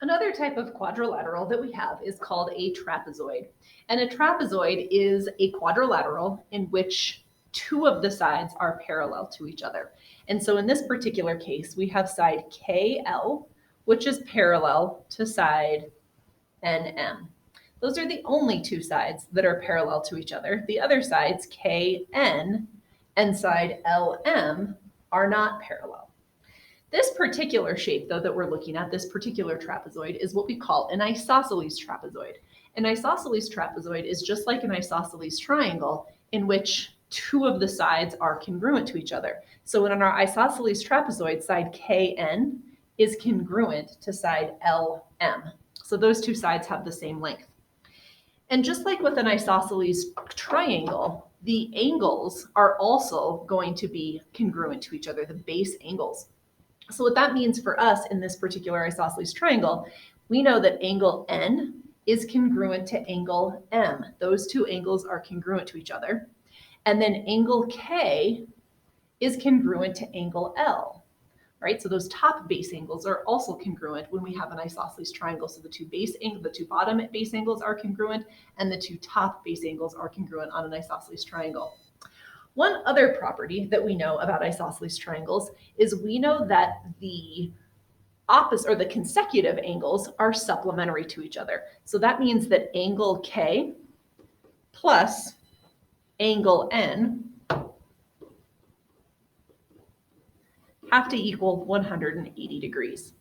Another type of quadrilateral that we have is called a trapezoid. And a trapezoid is a quadrilateral in which two of the sides are parallel to each other. And so in this particular case, we have side KL, which is parallel to side NM. Those are the only two sides that are parallel to each other. The other sides, KN and side LM, are not parallel. This particular shape, though, that we're looking at, this particular trapezoid, is what we call an isosceles trapezoid. An isosceles trapezoid is just like an isosceles triangle in which two of the sides are congruent to each other. So in our isosceles trapezoid, side KN is congruent to side LM. So those two sides have the same length. And just like with an isosceles triangle, the angles are also going to be congruent to each other, the base angles. So what that means for us in this particular isosceles triangle, we know that angle N is congruent to angle M. Those two angles are congruent to each other. And then angle K is congruent to angle L, right? So those top base angles are also congruent when we have an isosceles triangle. So the two bottom base angles are congruent and the two top base angles are congruent on an isosceles triangle. One other property that we know about isosceles triangles is we know that the opposite or the consecutive angles are supplementary to each other. So that means that angle K plus angle N have to equal 180 degrees.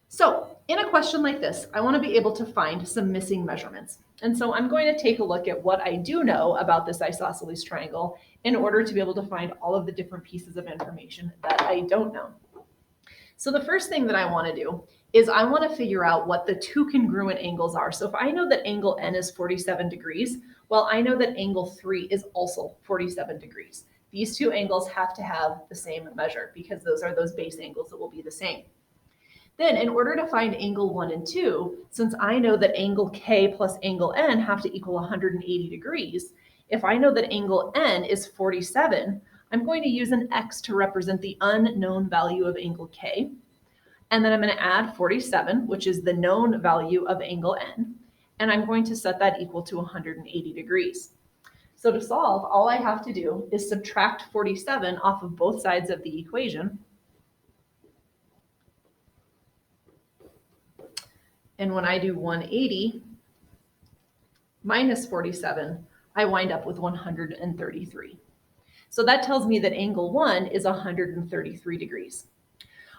So in a question like this, I want to be able to find some missing measurements. And so I'm going to take a look at what I do know about this isosceles triangle in order to be able to find all of the different pieces of information that I don't know. So the first thing that I want to do is I want to figure out what the two congruent angles are. So if I know that angle N is 47 degrees, well, I know that angle 3 is also 47 degrees. These two angles have to have the same measure because those are those base angles that will be the same. Then in order to find angle 1 and 2, since I know that angle K plus angle N have to equal 180 degrees, if I know that angle N is 47, I'm going to use an X to represent the unknown value of angle K. And then I'm going to add 47, which is the known value of angle N. And I'm going to set that equal to 180 degrees. So to solve, all I have to do is subtract 47 off of both sides of the equation. And when I do 180 minus 47, I wind up with 133. So that tells me that angle 1 is 133 degrees.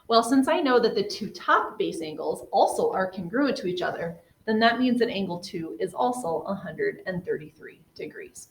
Well, since I know that the two top base angles also are congruent to each other, then that means that angle 2 is also 133 degrees.